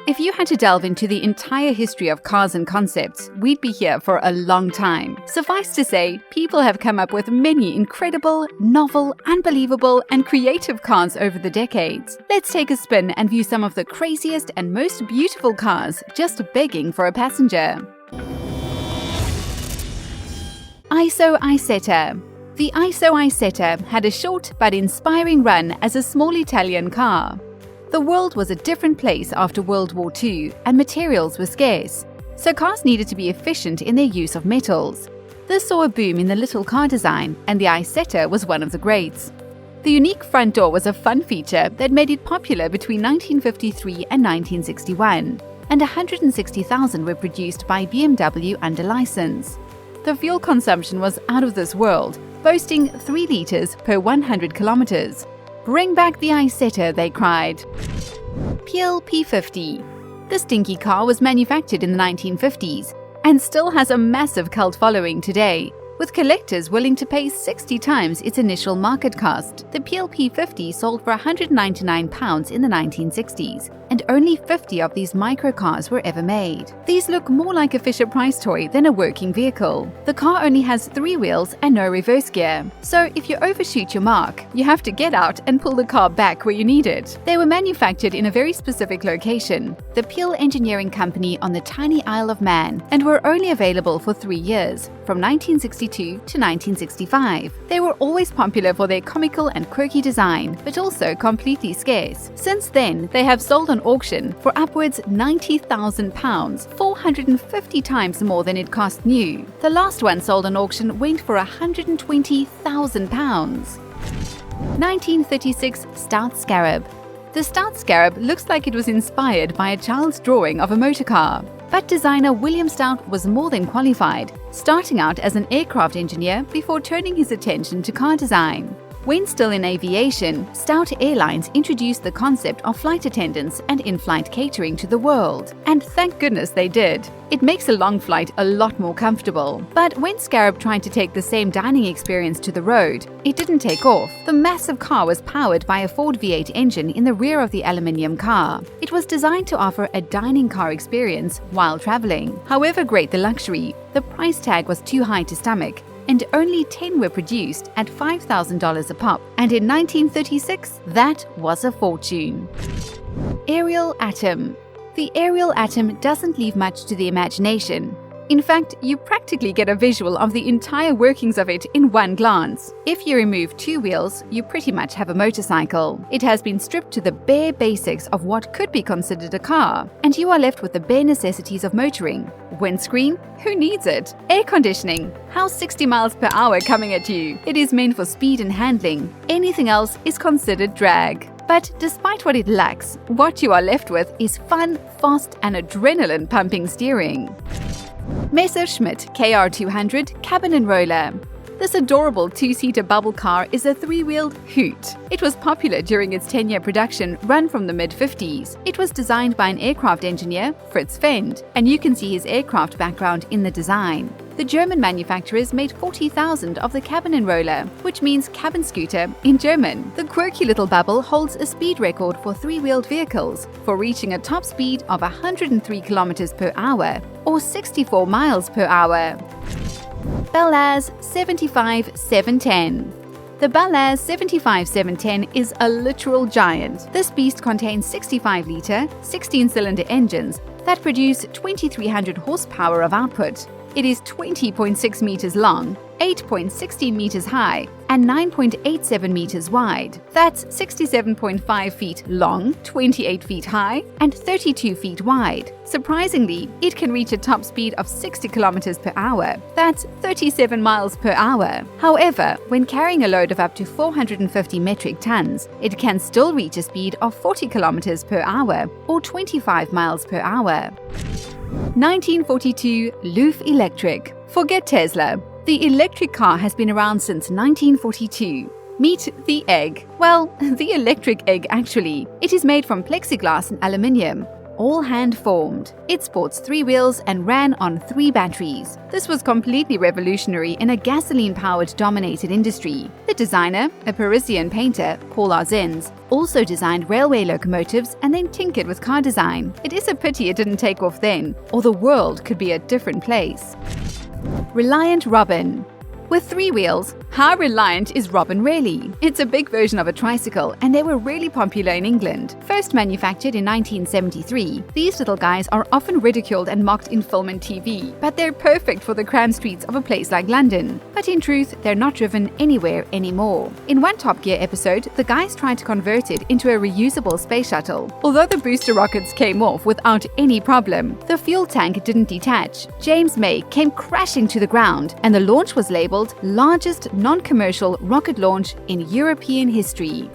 If you had to delve into the entire history of cars and concepts, we'd be here for a long time. Suffice to say, people have come up with many incredible, novel, unbelievable, and creative cars over the decades. Let's take a spin and view some of the craziest and most beautiful cars just begging for a passenger. ISO Isetta. The ISO Isetta had a short but inspiring run as a small Italian car. The world was a different place after World War II, and materials were scarce, so cars needed to be efficient in their use of metals. This saw a boom in the little car design, and the Isetta was one of the greats. The unique front door was a fun feature that made it popular between 1953 and 1961, and 160,000 were produced by BMW under license. The fuel consumption was out of this world, boasting 3 liters per 100 kilometers. "Bring back the Isetta," they cried. Peel P50. This dinky car was manufactured in the 1950s and still has a massive cult following today, with collectors willing to pay 60 times its initial market cost. The Peel P50 sold for £199 in the 1960s, and only 50 of these microcars were ever made. These look more like a Fisher-Price toy than a working vehicle. The car only has 3 wheels and no reverse gear, so if you overshoot your mark, you have to get out and pull the car back where you need it. They were manufactured in a very specific location, the Peel Engineering Company on the tiny Isle of Man, and were only available for 3 years, from 1962 to 1965. They were always popular for their comical and quirky design, but also completely scarce. Since then, they have sold on auction for upwards £90,000, 450 times more than it cost new. The last one sold on auction went for £120,000. 1936 Stout Scarab. The Stout Scarab looks like it was inspired by a child's drawing of a motor car. But designer William Stout was more than qualified, starting out as an aircraft engineer before turning his attention to car design. When still in aviation, Stout Airlines introduced the concept of flight attendants and in-flight catering to the world. And thank goodness they did. It makes a long flight a lot more comfortable. But when Scarab tried to take the same dining experience to the road, it didn't take off. The massive car was powered by a Ford V8 engine in the rear of the aluminium car. It was designed to offer a dining car experience while traveling. However great the luxury, the price tag was too high to stomach, and only 10 were produced at $5,000 a pop, and in 1936, that was a fortune. Ariel Atom. The Ariel Atom doesn't leave much to the imagination. In fact, you practically get a visual of the entire workings of it in one glance. If you remove 2 wheels, you pretty much have a motorcycle. It has been stripped to the bare basics of what could be considered a car, and you are left with the bare necessities of motoring. Windscreen? Who needs it? Air conditioning? How's 60 miles per hour coming at you? It is meant for speed and handling. Anything else is considered drag. But despite what it lacks, what you are left with is fun, fast, and adrenaline-pumping steering. Messerschmitt Kr200 Cabin and Roller. This adorable 2-seater bubble car is a 3-wheeled hoot. It was popular during its 10-year production run from the mid-50s. It was designed by an aircraft engineer, Fritz Fend, and you can see his aircraft background in the design. The German manufacturers made 40,000 of the Cabin and Roller, which means cabin scooter in German. The quirky little bubble holds a speed record for 3-wheeled vehicles for reaching a top speed of 103 km per hour or 64 miles per hour. Bel Air's 75710. The Bel Air 75710 is a literal giant. This beast contains 65-litre, 16-cylinder engines that produce 2,300 horsepower of output. It is 20.6 meters long, 8.16 meters high, and 9.87 meters wide. That's 67.5 feet long, 28 feet high, and 32 feet wide. Surprisingly, it can reach a top speed of 60 kilometers per hour. That's 37 miles per hour. However, when carrying a load of up to 450 metric tons, it can still reach a speed of 40 kilometers per hour or 25 miles per hour. 1942 Louf Electric. Forget Tesla. The electric car has been around since 1942. Meet the egg. Well, the electric egg actually. It is made from plexiglass and aluminium. all hand-formed. It sports 3 wheels and ran on 3 batteries. This was completely revolutionary in a gasoline-powered dominated industry. The designer, a Parisian painter, Paul Arzens, also designed railway locomotives and then tinkered with car design. It is a pity it didn't take off then, or the world could be a different place. Reliant Robin. With 3 wheels, how reliant is Robin really? It's a big version of a tricycle, and they were really popular in England. First manufactured in 1973, these little guys are often ridiculed and mocked in film and TV, but they're perfect for the crammed streets of a place like London. But in truth, they're not driven anywhere anymore. In one Top Gear episode, the guys tried to convert it into a reusable space shuttle. Although the booster rockets came off without any problem, the fuel tank didn't detach. James May came crashing to the ground, and the launch was labeled largest non-commercial rocket launch in European history.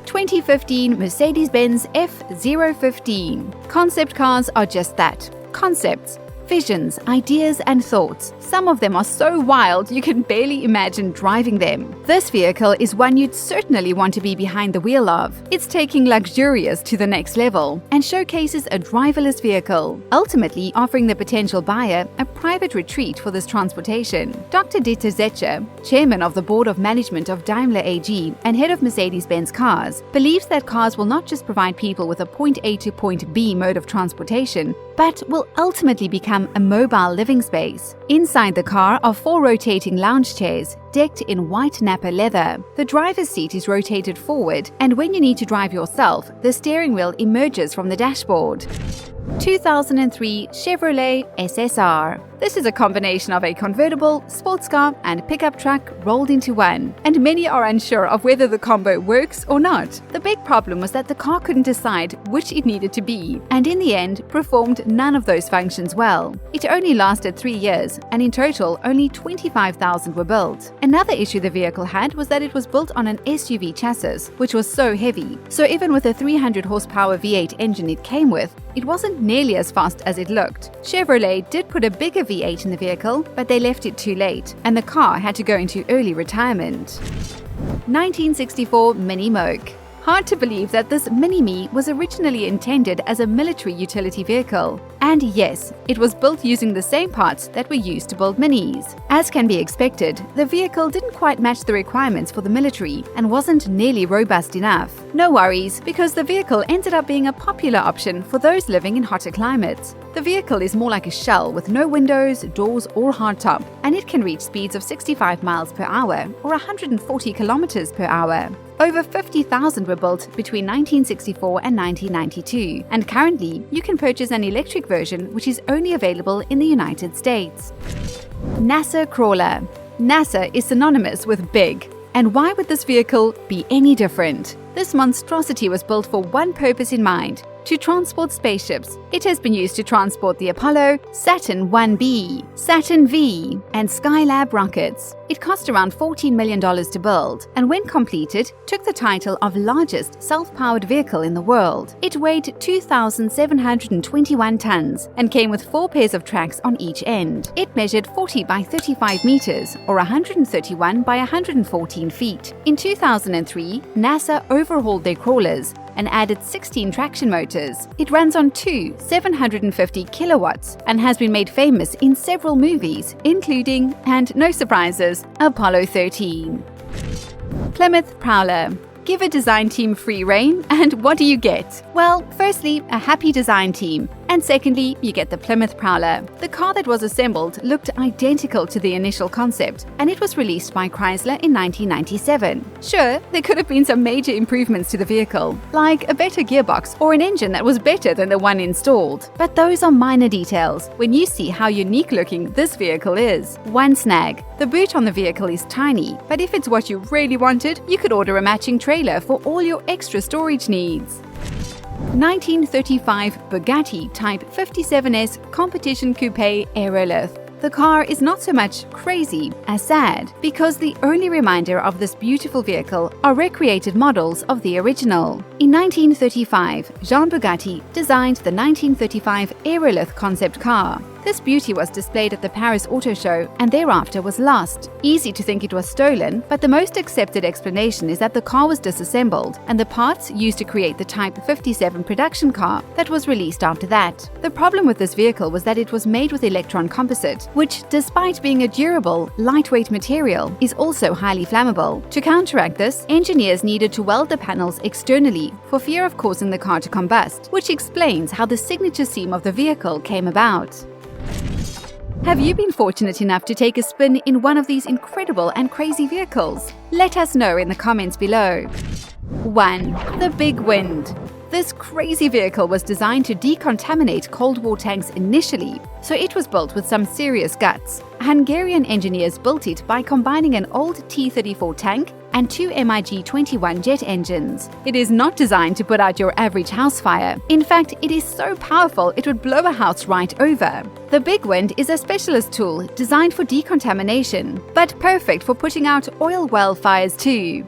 2015 Mercedes-Benz F015. Concept cars are just that, concepts. Visions, ideas and thoughts. Some of them are so wild you can barely imagine driving them. This vehicle is one you'd certainly want to be behind the wheel of. It's taking luxurious to the next level and showcases a driverless vehicle, ultimately offering the potential buyer a private retreat for this transportation. Dr. Dieter Zetsche, chairman of the board of management of Daimler AG and head of Mercedes-Benz Cars, believes that cars will not just provide people with a point A to point B mode of transportation, but will ultimately become a mobile living space. Inside the car are 4 rotating lounge chairs, decked in white Nappa leather. The driver's seat is rotated forward, and when you need to drive yourself, the steering wheel emerges from the dashboard. 2003 Chevrolet SSR. This is a combination of a convertible, sports car, and pickup truck rolled into one, and many are unsure of whether the combo works or not. The big problem was that the car couldn't decide which it needed to be, and in the end performed none of those functions well. It only lasted 3 years, and in total only 25,000 were built. Another issue the vehicle had was that it was built on an SUV chassis, which was so heavy, so even with a 300 horsepower V8 engine it came with, it wasn't nearly as fast as it looked. Chevrolet did put a bigger V8 in the vehicle, but they left it too late, and the car had to go into early retirement. 1964 Mini Moke. Hard to believe that this Mini-Me was originally intended as a military utility vehicle. And yes, it was built using the same parts that were used to build Minis. As can be expected, the vehicle didn't quite match the requirements for the military and wasn't nearly robust enough. No worries, because the vehicle ended up being a popular option for those living in hotter climates. The vehicle is more like a shell with no windows, doors or hardtop, and it can reach speeds of 65 miles per hour or 140 kilometers per hour. Over 50,000 were built between 1964 and 1992, and currently you can purchase an electric version which is only available in the United States. NASA Crawler. NASA is synonymous with big, and why would this vehicle be any different? This monstrosity was built for one purpose in mind: to transport spaceships. It has been used to transport the Apollo, Saturn 1B, Saturn V, and Skylab rockets. It cost around $14 million to build, and when completed, took the title of largest self-powered vehicle in the world. It weighed 2,721 tons and came with 4 pairs of tracks on each end. It measured 40 by 35 meters, or 131 by 114 feet. In 2003, NASA overhauled their crawlers and added 16 traction motors. It runs on 2 750 kilowatts and has been made famous in several movies, including, and no surprises, Apollo 13. Plymouth Prowler. Give a design team free rein, and what do you get? Well, firstly, a happy design team, and secondly, you get the Plymouth Prowler. The car that was assembled looked identical to the initial concept, and it was released by Chrysler in 1997. Sure, there could have been some major improvements to the vehicle, like a better gearbox or an engine that was better than the one installed. But those are minor details when you see how unique looking this vehicle is. One snag: the boot on the vehicle is tiny, but if it's what you really wanted, you could order a matching trailer for all your extra storage needs. 1935 Bugatti Type 57S Competition Coupe Aerolith. The car is not so much crazy as sad, because the only reminder of this beautiful vehicle are recreated models of the original. In 1935, Jean Bugatti designed the 1935 Aerolith concept car. This beauty was displayed at the Paris Auto Show and thereafter was lost. Easy to think it was stolen, but the most accepted explanation is that the car was disassembled and the parts used to create the Type 57 production car that was released after that. The problem with this vehicle was that it was made with electron composite, which, despite being a durable, lightweight material, is also highly flammable. To counteract this, engineers needed to weld the panels externally for fear of causing the car to combust, which explains how the signature seam of the vehicle came about. Have you been fortunate enough to take a spin in one of these incredible and crazy vehicles? Let us know in the comments below. 1. The Big Wind. This crazy vehicle was designed to decontaminate Cold War tanks initially, so it was built with some serious guts. Hungarian engineers built it by combining an old T-34 tank and two MiG-21 jet engines. It is not designed to put out your average house fire. In fact, it is so powerful it would blow a house right over. The Big Wind is a specialist tool designed for decontamination, but perfect for putting out oil well fires too.